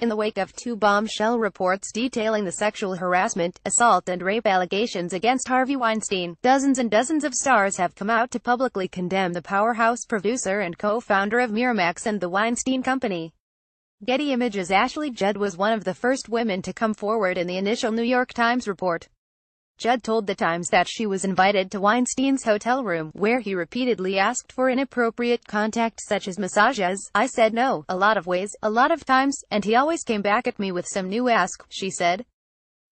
In the wake of two bombshell reports detailing the sexual harassment, assault and rape allegations against Harvey Weinstein, dozens and dozens of stars have come out to publicly condemn the powerhouse producer and co-founder of Miramax and the Weinstein Company. Getty Images. Ashley Judd was one of the first women to come forward in the initial New York Times report. Judd told the Times that she was invited to Weinstein's hotel room, where he repeatedly asked for inappropriate contact such as massages. "I said no, a lot of ways, a lot of times, and he always came back at me with some new ask," she said.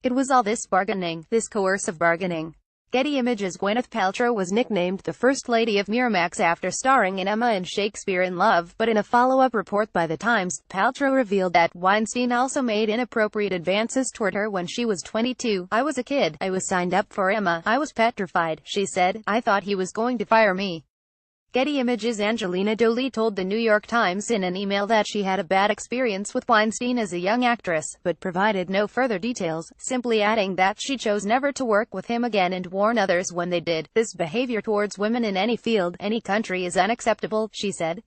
"It was all this bargaining, this coercive bargaining." Getty Images. Gwyneth Paltrow was nicknamed the First Lady of Miramax after starring in Emma and Shakespeare in Love, but in a follow-up report by The Times, Paltrow revealed that Weinstein also made inappropriate advances toward her when she was 22. "I was a kid. I was signed up for Emma. I was petrified," she said. "I thought he was going to fire me." Getty Images. Angelina Jolie told the New York Times in an email that she had a bad experience with Weinstein as a young actress, but provided no further details, simply adding that she chose never to work with him again and warned others when they did. "This behavior towards women in any field, any country is unacceptable," she said.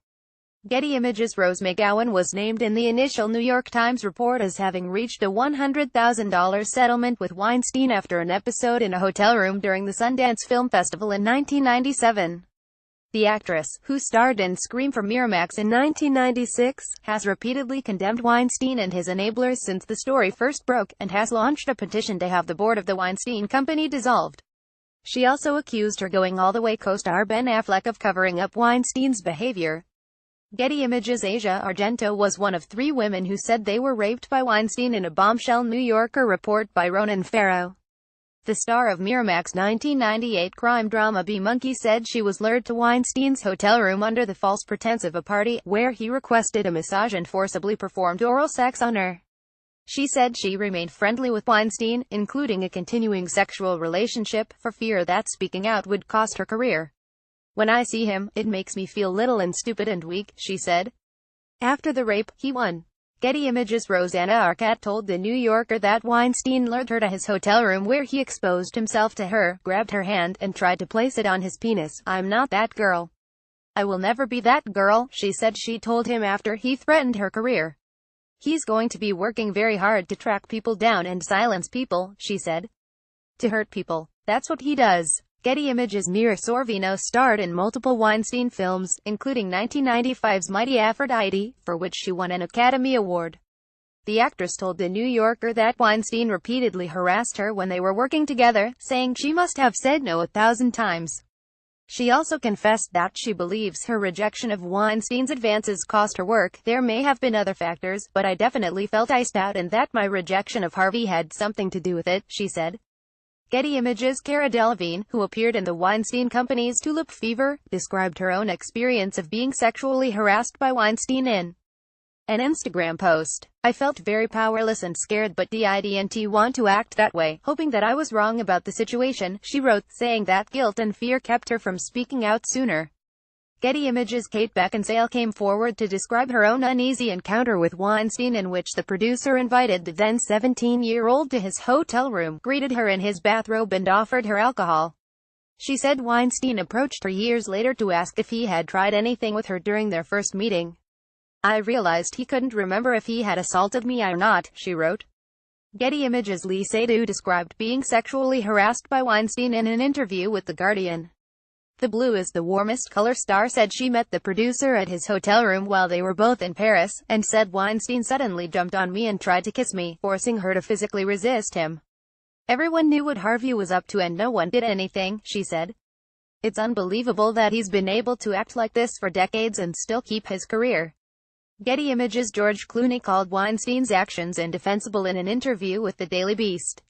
Getty Images. Rose McGowan was named in the initial New York Times report as having reached a $100,000 settlement with Weinstein after an episode in a hotel room during the Sundance Film Festival in 1997. The actress, who starred in Scream for Miramax in 1996, has repeatedly condemned Weinstein and his enablers since the story first broke, and has launched a petition to have the board of the Weinstein Company dissolved. She also accused her Going All the Way co-star Ben Affleck of covering up Weinstein's behavior. Getty Images. Asia Argento was one of 3 women who said they were raped by Weinstein in a bombshell New Yorker report by Ronan Farrow. The star of Miramax's 1998 crime drama B-Monkey said she was lured to Weinstein's hotel room under the false pretense of a party, where he requested a massage and forcibly performed oral sex on her. She said she remained friendly with Weinstein, including a continuing sexual relationship, for fear that speaking out would cost her career. "When I see him, it makes me feel little and stupid and weak," she said. After the rape, he won. Getty Images. Rosanna Arquette told The New Yorker that Weinstein lured her to his hotel room where he exposed himself to her, grabbed her hand, and tried to place it on his penis. "I'm not that girl. I will never be that girl," she said she told him after he threatened her career. "He's going to be working very hard to track people down and silence people," she said. "To hurt people. That's what he does." Getty Images. Mira Sorvino starred in multiple Weinstein films, including 1995's Mighty Aphrodite, for which she won an Academy Award. The actress told The New Yorker that Weinstein repeatedly harassed her when they were working together, saying she must have said no 1,000 times. She also confessed that she believes her rejection of Weinstein's advances cost her work. "There may have been other factors, but I definitely felt iced out and that my rejection of Harvey had something to do with it," she said. Getty Images. Cara Delevingne, who appeared in the Weinstein Company's Tulip Fever, described her own experience of being sexually harassed by Weinstein in an Instagram post. "I felt very powerless and scared but didn't want to act that way, hoping that I was wrong about the situation," she wrote, saying that guilt and fear kept her from speaking out sooner. Getty Images. Kate Beckinsale came forward to describe her own uneasy encounter with Weinstein, in which the producer invited the then 17-year-old to his hotel room, greeted her in his bathrobe and offered her alcohol. She said Weinstein approached her years later to ask if he had tried anything with her during their first meeting. "I realized he couldn't remember if he had assaulted me or not," she wrote. Getty Images. Lee Seydoux described being sexually harassed by Weinstein in an interview with The Guardian. "The blue is the warmest color," star said she met the producer at his hotel room while they were both in Paris, and said Weinstein suddenly jumped on me and tried to kiss me, forcing her to physically resist him. "Everyone knew what Harvey was up to and no one did anything," she said. "It's unbelievable that he's been able to act like this for decades and still keep his career." Getty Images. George Clooney called Weinstein's actions indefensible in an interview with the Daily Beast.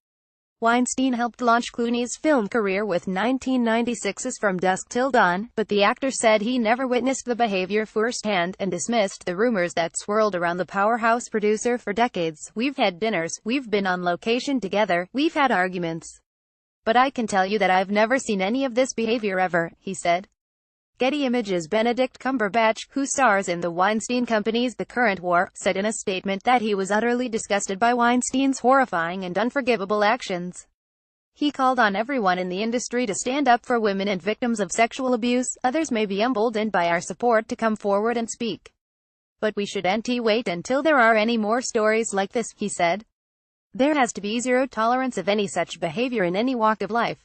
Weinstein helped launch Clooney's film career with 1996's From Dusk Till Dawn, but the actor said he never witnessed the behavior firsthand, and dismissed the rumors that swirled around the powerhouse producer for decades. "We've had dinners, we've been on location together, we've had arguments. But I can tell you that I've never seen any of this behavior ever," he said. Getty Images. Benedict Cumberbatch, who stars in the Weinstein Company's The Current War, said in a statement that he was utterly disgusted by Weinstein's horrifying and unforgivable actions. He called on everyone in the industry to stand up for women and victims of sexual abuse. "Others may be emboldened by our support to come forward and speak. But we shouldn't wait until there are any more stories like this, he said. There has to be zero tolerance of any such behavior in any walk of life.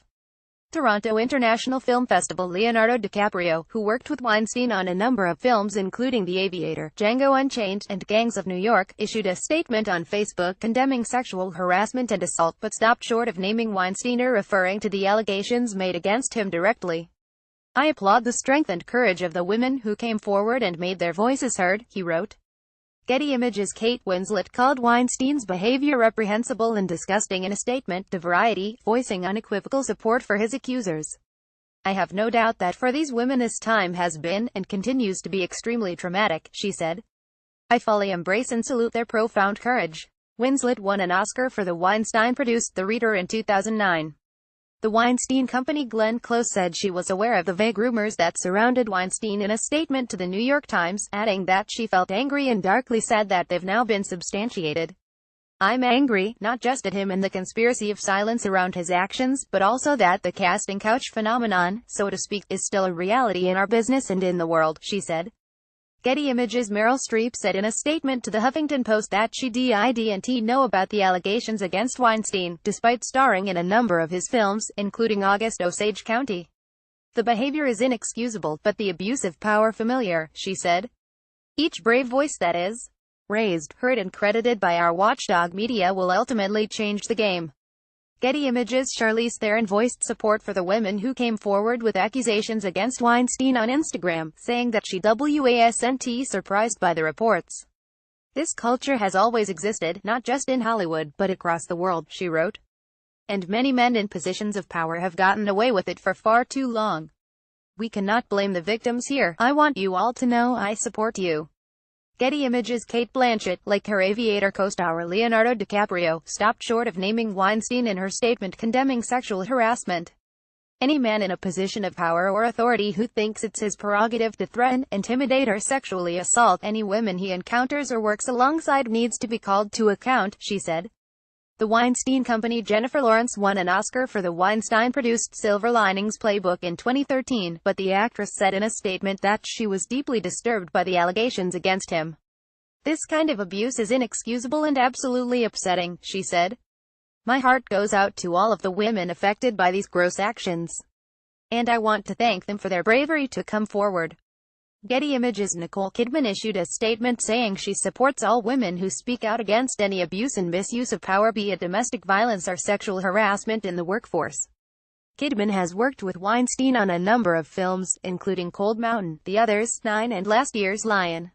Toronto International Film Festival. Leonardo DiCaprio, who worked with Weinstein on a number of films including The Aviator, Django Unchained, and Gangs of New York, issued a statement on Facebook condemning sexual harassment and assault, but stopped short of naming Weinstein or referring to the allegations made against him directly. I applaud the strength and courage of the women who came forward and made their voices heard, he wrote. Getty Images. Kate Winslet called Weinstein's behavior reprehensible and disgusting in a statement to Variety, voicing unequivocal support for his accusers. I have no doubt that for these women this time has been, and continues to be, extremely traumatic, she said. I fully embrace and salute their profound courage. Winslet won an Oscar for the Weinstein-produced The Reader in 2009. The Weinstein Company. Glenn Close said she was aware of the vague rumors that surrounded Weinstein in a statement to the New York Times, adding that she felt angry and darkly sad that they've now been substantiated. I'm angry, not just at him and the conspiracy of silence around his actions, but also that the casting couch phenomenon, so to speak, is still a reality in our business and in the world, she said. Getty Images. Meryl Streep said in a statement to the Huffington Post that she didn't know about the allegations against Weinstein, despite starring in a number of his films, including August Osage County. The behavior is inexcusable, but the abuse of power familiar, she said. Each brave voice that is raised, heard and credited by our watchdog media will ultimately change the game. Getty Images. Charlize Theron voiced support for the women who came forward with accusations against Weinstein on Instagram, saying that she wasn't surprised by the reports. This culture has always existed, not just in Hollywood, but across the world, she wrote. And many men in positions of power have gotten away with it for far too long. We cannot blame the victims here. I want you all to know I support you. Getty Images. Cate Blanchett, like her Aviator co-star Leonardo DiCaprio, stopped short of naming Weinstein in her statement condemning sexual harassment. Any man in a position of power or authority who thinks it's his prerogative to threaten, intimidate or sexually assault any women he encounters or works alongside needs to be called to account, she said. The Weinstein Company. Jennifer Lawrence won an Oscar for the Weinstein-produced Silver Linings Playbook in 2013, but the actress said in a statement that she was deeply disturbed by the allegations against him. This kind of abuse is inexcusable and absolutely upsetting, she said. My heart goes out to all of the women affected by these gross actions. And I want to thank them for their bravery to come forward. Getty Images. Nicole Kidman issued a statement saying she supports all women who speak out against any abuse and misuse of power, be it domestic violence or sexual harassment in the workforce. Kidman has worked with Weinstein on a number of films, including Cold Mountain, The Others, 9 and last year's Lion.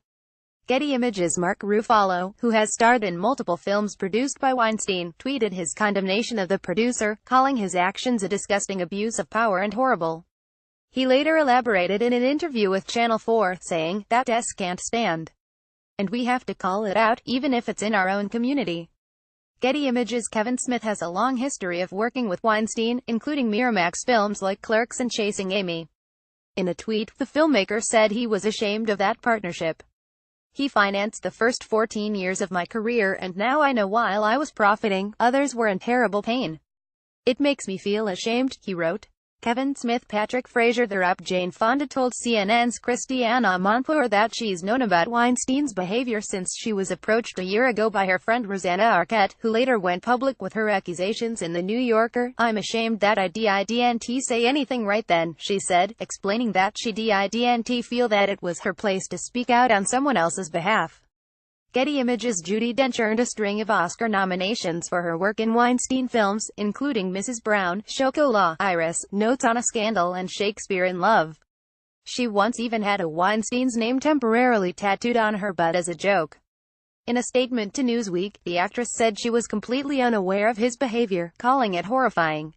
Getty Images. Mark Ruffalo, who has starred in multiple films produced by Weinstein, tweeted his condemnation of the producer, calling his actions a disgusting abuse of power and horrible. He later elaborated in an interview with Channel 4, saying, "That can't stand. And we have to call it out, even if it's in our own community." Getty Images. Kevin Smith has a long history of working with Weinstein, including Miramax films like Clerks and Chasing Amy. In a tweet, the filmmaker said he was ashamed of that partnership. He financed the first 14 years of my career, and now I know while I was profiting, others were in terrible pain. It makes me feel ashamed, he wrote. Kevin Smith. Patrick Frazier. The rap Jane Fonda told CNN's Christiana Amanpour that she's known about Weinstein's behavior since she was approached a year ago by her friend Rosanna Arquette, who later went public with her accusations in The New Yorker. I'm ashamed that I didn't say anything right then, she said, explaining that she didn't feel that it was her place to speak out on someone else's behalf. Getty Images. Judi Dench earned a string of Oscar nominations for her work in Weinstein films, including Mrs. Brown, Chocolat, Iris, Notes on a Scandal, and Shakespeare in Love. She once even had a Weinstein's name temporarily tattooed on her butt as a joke. In a statement to Newsweek, the actress said she was completely unaware of his behavior, calling it horrifying.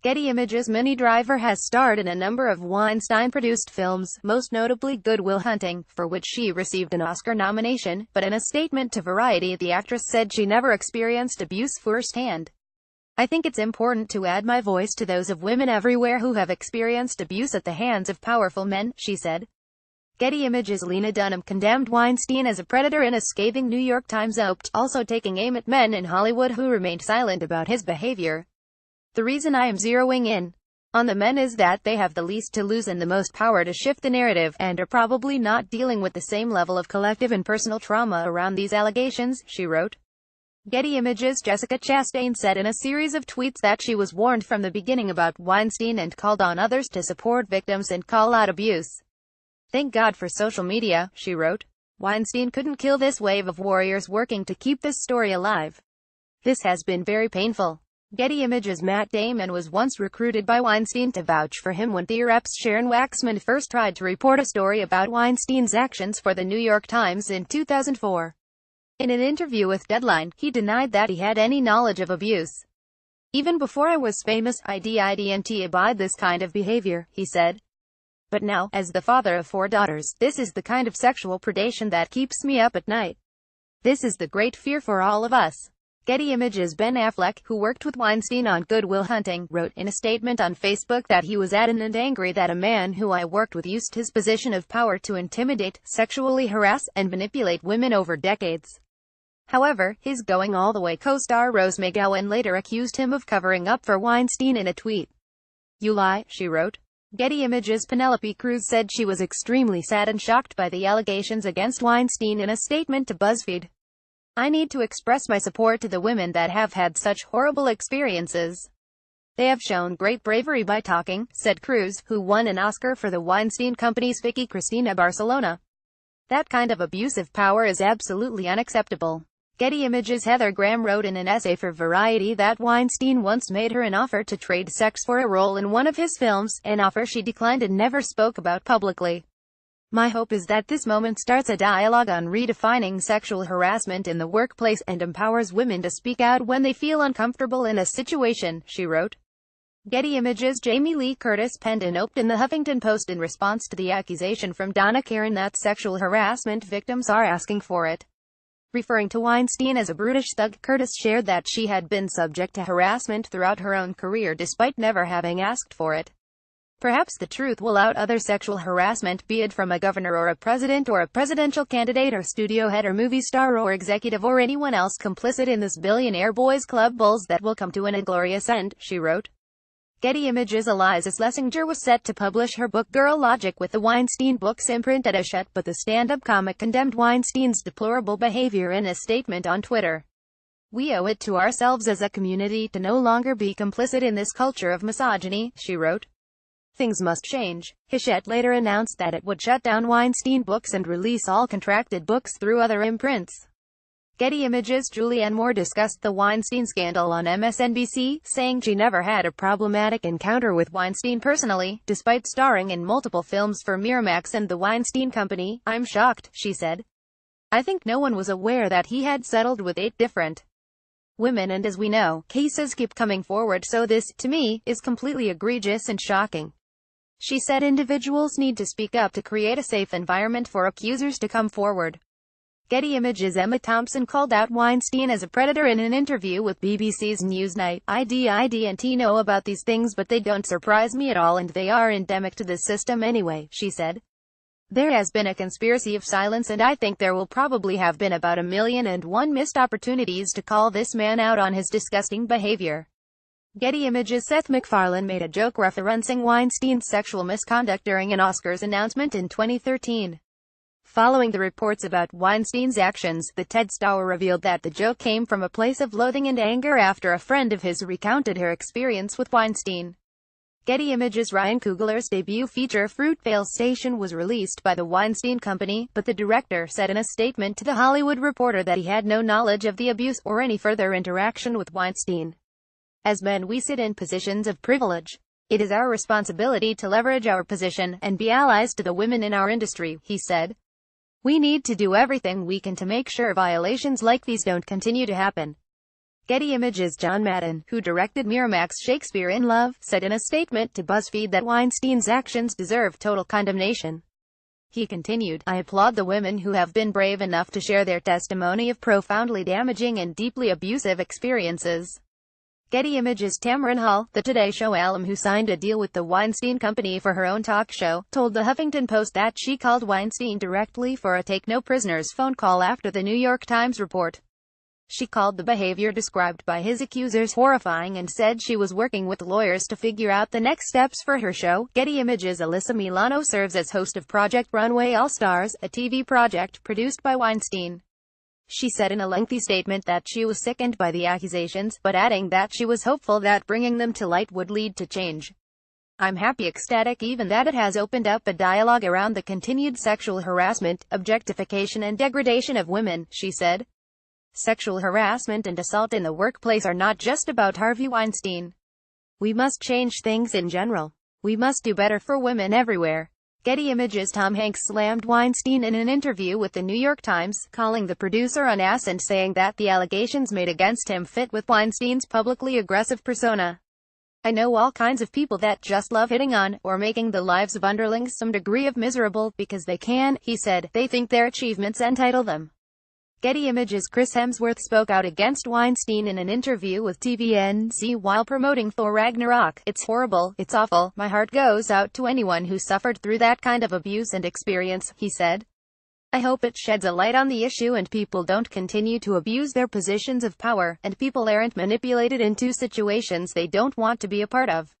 Getty Images. Minnie Driver has starred in a number of Weinstein-produced films, most notably Good Will Hunting, for which she received an Oscar nomination, but in a statement to Variety, the actress said she never experienced abuse firsthand. I think it's important to add my voice to those of women everywhere who have experienced abuse at the hands of powerful men, she said. Getty Images. Lena Dunham condemned Weinstein as a predator in a scathing New York Times op-ed, also taking aim at men in Hollywood who remained silent about his behavior. The reason I am zeroing in on the men is that they have the least to lose and the most power to shift the narrative, and are probably not dealing with the same level of collective and personal trauma around these allegations, she wrote. Getty Images. Jessica Chastain said in a series of tweets that she was warned from the beginning about Weinstein and called on others to support victims and call out abuse. "Thank God for social media," she wrote. "Weinstein couldn't kill this wave of warriors working to keep this story alive. This has been very painful." Getty Images. Matt Damon was once recruited by Weinstein to vouch for him when The Rep's Sharon Waxman first tried to report a story about Weinstein's actions for the New York Times in 2004. In an interview with Deadline, he denied that he had any knowledge of abuse. "Even before I was famous, I didn't abide this kind of behavior," he said. "But now, as the father of 4 daughters, this is the kind of sexual predation that keeps me up at night. This is the great fear for all of us." Getty Images. Ben Affleck, who worked with Weinstein on Good Will Hunting, wrote in a statement on Facebook that he was adamant and angry that a man who I worked with used his position of power to intimidate, sexually harass, and manipulate women over decades. However, his Going All the Way co-star Rose McGowan later accused him of covering up for Weinstein in a tweet. "You lie," she wrote. Getty Images. Penelope Cruz said she was extremely sad and shocked by the allegations against Weinstein in a statement to BuzzFeed. "I need to express my support to the women that have had such horrible experiences. They have shown great bravery by talking," said Cruz, who won an Oscar for the Weinstein Company's Vicky Cristina Barcelona. "That kind of abusive power is absolutely unacceptable." Getty Images. Heather Graham wrote in an essay for Variety that Weinstein once made her an offer to trade sex for a role in one of his films, an offer she declined and never spoke about publicly. "My hope is that this moment starts a dialogue on redefining sexual harassment in the workplace and empowers women to speak out when they feel uncomfortable in a situation," she wrote. Getty Images. Jamie Lee Curtis penned a note in the Huffington Post in response to the accusation from Donna Karan that sexual harassment victims are asking for it. Referring to Weinstein as a brutish thug, Curtis shared that she had been subject to harassment throughout her own career despite never having asked for it. "Perhaps the truth will out other sexual harassment, be it from a governor or a president or a presidential candidate or studio head or movie star or executive or anyone else complicit in this billionaire boys club bulls that will come to an inglorious end," she wrote. Getty Images. Eliza Schlesinger was set to publish her book Girl Logic with the Weinstein Books imprint at Hachette, but the stand-up comic condemned Weinstein's deplorable behavior in a statement on Twitter. "We owe it to ourselves as a community to no longer be complicit in this culture of misogyny," she wrote. "Things must change." Hachette later announced that it would shut down Weinstein Books and release all contracted books through other imprints. Getty Images. Julianne Moore discussed the Weinstein scandal on MSNBC, saying she never had a problematic encounter with Weinstein personally, despite starring in multiple films for Miramax and the Weinstein Company. "I'm shocked," she said. "I think no one was aware that he had settled with 8 different women, and as we know, cases keep coming forward, so this, to me, is completely egregious and shocking." She said individuals need to speak up to create a safe environment for accusers to come forward. Getty Images. Emma Thompson called out Weinstein as a predator in an interview with BBC's Newsnight. "I didn't know about these things, but they don't surprise me at all, and they are endemic to this system anyway," she said. "There has been a conspiracy of silence, and I think there will probably have been about 1,000,001 missed opportunities to call this man out on his disgusting behavior." Getty Images. Seth MacFarlane made a joke referencing Weinstein's sexual misconduct during an Oscars announcement in 2013. Following the reports about Weinstein's actions, the TED star revealed that the joke came from a place of loathing and anger after a friend of his recounted her experience with Weinstein. Getty Images. Ryan Coogler's debut feature Fruitvale Station was released by the Weinstein Company, but the director said in a statement to The Hollywood Reporter that he had no knowledge of the abuse or any further interaction with Weinstein. "As men, we sit in positions of privilege. It is our responsibility to leverage our position and be allies to the women in our industry," he said. "We need to do everything we can to make sure violations like these don't continue to happen." Getty Images. John Madden, who directed Miramax's Shakespeare in Love, said in a statement to BuzzFeed that Weinstein's actions deserve total condemnation. He continued, "I applaud the women who have been brave enough to share their testimony of profoundly damaging and deeply abusive experiences." Getty Images. Tamron Hall, the Today Show alum who signed a deal with the Weinstein Company for her own talk show, told the Huffington Post that she called Weinstein directly for a take-no-prisoners phone call after the New York Times report. She called the behavior described by his accusers horrifying and said she was working with lawyers to figure out the next steps for her show. Getty Images. Alyssa Milano serves as host of Project Runway All-Stars, a TV project produced by Weinstein. She said in a lengthy statement that she was sickened by the accusations, but adding that she was hopeful that bringing them to light would lead to change. "I'm happy, ecstatic even that it has opened up a dialogue around the continued sexual harassment, objectification and degradation of women," she said. Sexual harassment and assault in the workplace are not just about Harvey Weinstein. We must change things in general. We must do better for women everywhere. Getty Images. Tom Hanks slammed Weinstein in an interview with the New York Times, calling the producer an ass and saying that the allegations made against him fit with Weinstein's publicly aggressive persona. "I know all kinds of people that just love hitting on, or making the lives of underlings some degree of miserable, because they can," he said. "They think their achievements entitle them." Getty Images. Chris Hemsworth spoke out against Weinstein in an interview with TVNC while promoting Thor Ragnarok. "It's horrible, it's awful, my heart goes out to anyone who suffered through that kind of abuse and experience," he said. "I hope it sheds a light on the issue and people don't continue to abuse their positions of power, and people aren't manipulated into situations they don't want to be a part of."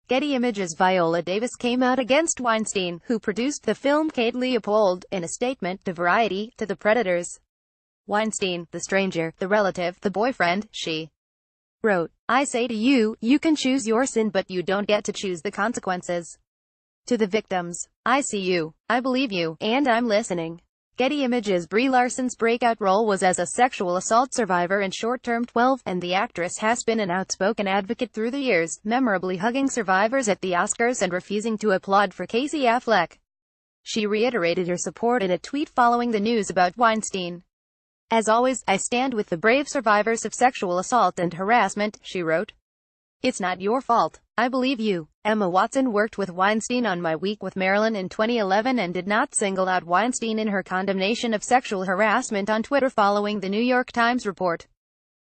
Getty Images. Viola Davis came out against Weinstein, who produced the film Kate Leopold, in a statement to Variety. "To the predators, Weinstein, the stranger, the relative, the boyfriend," she wrote, "I say to you, you can choose your sin but you don't get to choose the consequences. To the victims, I see you, I believe you, and I'm listening." Getty Images. Brie Larson's breakout role was as a sexual assault survivor in short-term 12, and the actress has been an outspoken advocate through the years, memorably hugging survivors at the Oscars and refusing to applaud for Casey Affleck. She reiterated her support in a tweet following the news about Weinstein. "As always, I stand with the brave survivors of sexual assault and harassment," she wrote. "It's not your fault. I believe you." Emma Watson worked with Weinstein on My Week with Marilyn in 2011 and did not single out Weinstein in her condemnation of sexual harassment on Twitter following the New York Times report.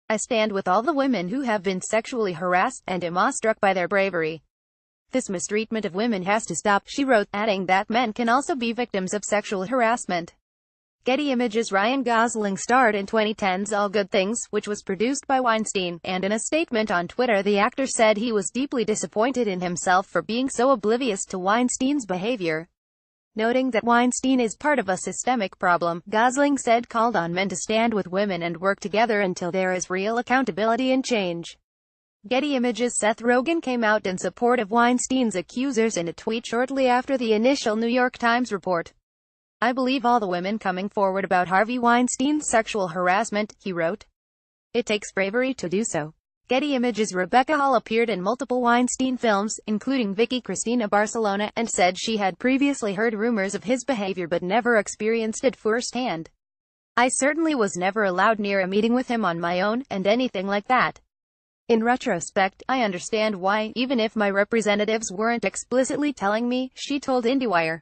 "I stand with all the women who have been sexually harassed, and am awestruck by their bravery. This mistreatment of women has to stop," she wrote, adding that men can also be victims of sexual harassment. Getty Images. Ryan Gosling starred in 2010's All Good Things, which was produced by Weinstein, and in a statement on Twitter the actor said he was deeply disappointed in himself for being so oblivious to Weinstein's behavior. Noting that Weinstein is part of a systemic problem, Gosling said called on men to stand with women and work together until there is real accountability and change. Getty Images. Seth Rogen came out in support of Weinstein's accusers in a tweet shortly after the initial New York Times report. "I believe all the women coming forward about Harvey Weinstein's sexual harassment," he wrote. "It takes bravery to do so." Getty Images. Rebecca Hall appeared in multiple Weinstein films, including Vicky Cristina Barcelona, and said she had previously heard rumors of his behavior but never experienced it firsthand. "I certainly was never allowed near a meeting with him on my own, and anything like that. In retrospect, I understand why, even if my representatives weren't explicitly telling me," she told IndieWire.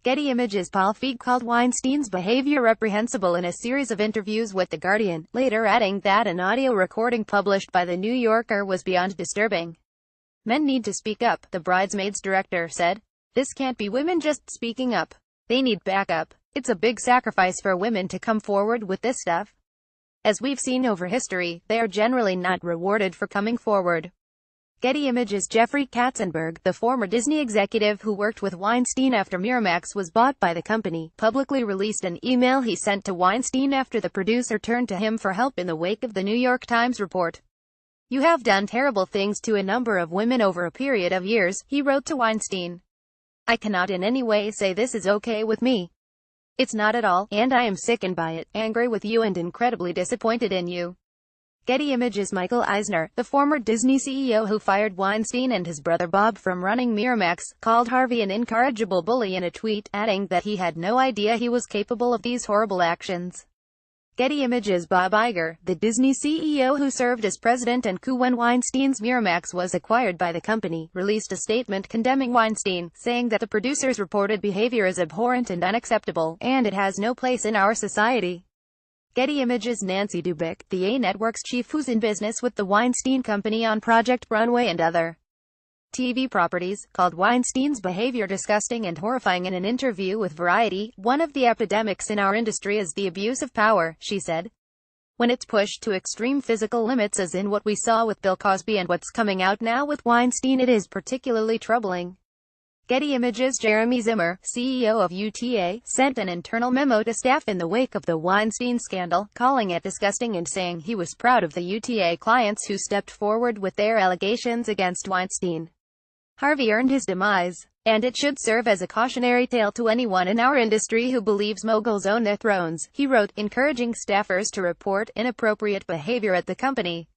Getty Images. Paul Feig called Weinstein's behavior reprehensible in a series of interviews with The Guardian, later adding that an audio recording published by The New Yorker was beyond disturbing. "Men need to speak up," the Bridesmaids director said. "This can't be women just speaking up. They need backup. It's a big sacrifice for women to come forward with this stuff. As we've seen over history, they are generally not rewarded for coming forward." Getty Images. Jeffrey Katzenberg, the former Disney executive who worked with Weinstein after Miramax was bought by the company, publicly released an email he sent to Weinstein after the producer turned to him for help in the wake of the New York Times report. "You have done terrible things to a number of women over a period of years," he wrote to Weinstein. "I cannot in any way say this is okay with me. It's not at all, and I am sickened by it, angry with you and incredibly disappointed in you." Getty Images. Michael Eisner, the former Disney CEO who fired Weinstein and his brother Bob from running Miramax, called Harvey an incorrigible bully in a tweet, adding that he had no idea he was capable of these horrible actions. Getty Images. Bob Iger, the Disney CEO who served as president and coup when Weinstein's Miramax was acquired by the company, released a statement condemning Weinstein, saying that the producer's reported behavior is abhorrent and unacceptable, and it has no place in our society. Getty Images. Nancy Dubik, the A Network's chief who's in business with the Weinstein Company on Project Runway and other TV properties, called Weinstein's behavior disgusting and horrifying in an interview with Variety. "One of the epidemics in our industry is the abuse of power," she said. when it's pushed to extreme physical limits, as in what we saw with Bill Cosby and what's coming out now with Weinstein, it is particularly troubling. Getty Images. Jeremy Zimmer, CEO of UTA, sent an internal memo to staff in the wake of the Weinstein scandal, calling it disgusting and saying he was proud of the UTA clients who stepped forward with their allegations against Weinstein. Harvey earned his demise, and it should serve as a cautionary tale to anyone in our industry who believes moguls own their thrones, he wrote, encouraging staffers to report inappropriate behavior at the company.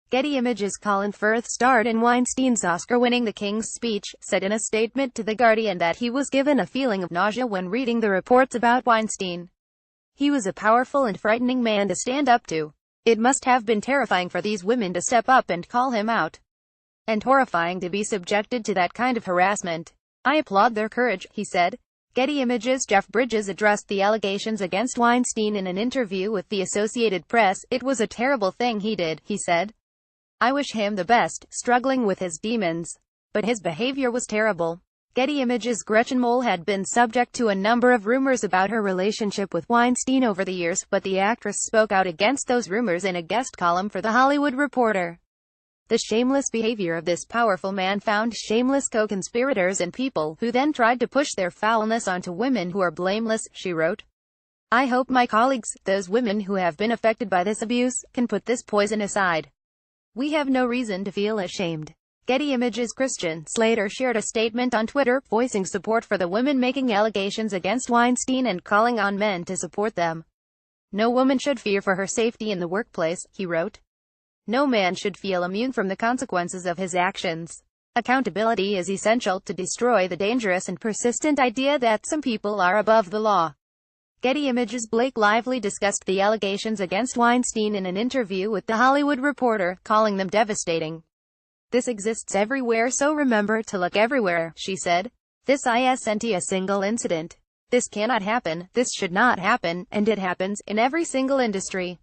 Getty Images. Colin Firth starred in Weinstein's Oscar-winning The King's Speech, said in a statement to The Guardian that he was given a feeling of nausea when reading the reports about Weinstein. He was a powerful and frightening man to stand up to. It must have been terrifying for these women to step up and call him out. And horrifying to be subjected to that kind of harassment. I applaud their courage, he said. Getty Images. Jeff Bridges addressed the allegations against Weinstein in an interview with the Associated Press. It was a terrible thing he did, he said. I wish him the best, struggling with his demons. But his behavior was terrible. Getty Images. Gretchen Mol had been subject to a number of rumors about her relationship with Weinstein over the years, but the actress spoke out against those rumors in a guest column for The Hollywood Reporter. The shameless behavior of this powerful man found shameless co-conspirators and people who then tried to push their foulness onto women who are blameless, she wrote. I hope my colleagues, those women who have been affected by this abuse, can put this poison aside. We have no reason to feel ashamed. Getty Images. Christian Slater shared a statement on Twitter, voicing support for the women making allegations against Weinstein and calling on men to support them. No woman should fear for her safety in the workplace, he wrote. No man should feel immune from the consequences of his actions. Accountability is essential to destroy the dangerous and persistent idea that some people are above the law. Getty Images. Blake Lively discussed the allegations against Weinstein in an interview with The Hollywood Reporter, calling them devastating. This exists everywhere, so remember to look everywhere, she said. This isn't a single incident. This cannot happen, this should not happen, and it happens, in every single industry.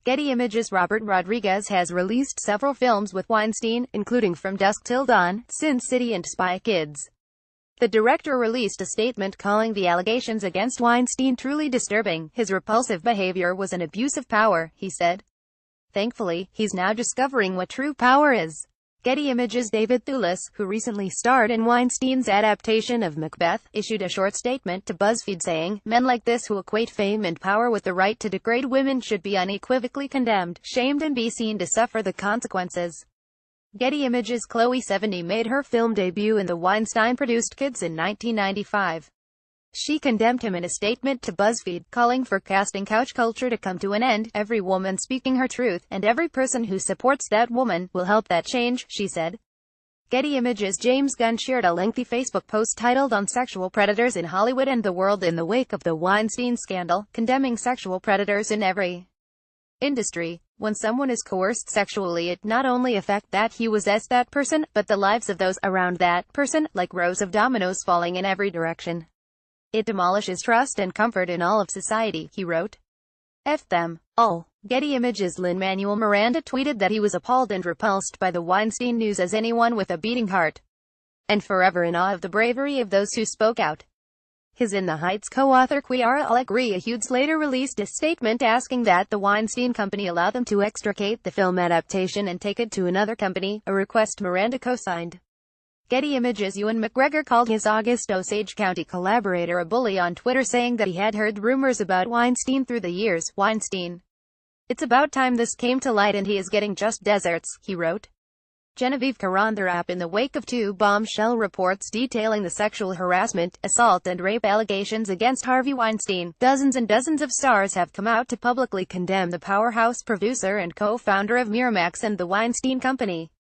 Getty Images. Robert Rodriguez has released several films with Weinstein, including From Dusk Till Dawn, Sin City and Spy Kids. The director released a statement calling the allegations against Weinstein truly disturbing. His repulsive behavior was an abuse of power, he said. Thankfully, he's now discovering what true power is. Getty Images. David Thewlis, who recently starred in Weinstein's adaptation of Macbeth, issued a short statement to BuzzFeed saying, men like this who equate fame and power with the right to degrade women should be unequivocally condemned, shamed and be seen to suffer the consequences. Getty Images. Chloe Sevigny made her film debut in the Weinstein-produced Kids in 1995. She condemned him in a statement to BuzzFeed, calling for casting couch culture to come to an end, every woman speaking her truth, and every person who supports that woman, will help that change, she said. Getty Images. James Gunn shared a lengthy Facebook post titled On Sexual Predators in Hollywood and the World in the wake of the Weinstein scandal, condemning sexual predators in every industry. When someone is coerced sexually, it not only affects that person, but the lives of those around that person, like rows of dominoes falling in every direction. It demolishes trust and comfort in all of society, he wrote. F them all. Getty Images. Lin-Manuel Miranda tweeted that he was appalled and repulsed by the Weinstein news as anyone with a beating heart, and forever in awe of the bravery of those who spoke out. His In the Heights co-author Chiara Allegria Hughes later released a statement asking that the Weinstein Company allow them to extricate the film adaptation and take it to another company, a request Miranda co-signed. Getty Images. Ewan McGregor called his August Osage County collaborator a bully on Twitter, saying that he had heard rumors about Weinstein through the years. Weinstein. It's about time this came to light and he is getting just desserts, he wrote. Genevieve Karantharap. In the wake of two bombshell reports detailing the sexual harassment, assault and rape allegations against Harvey Weinstein, dozens and dozens of stars have come out to publicly condemn the powerhouse producer and co-founder of Miramax and the Weinstein Company.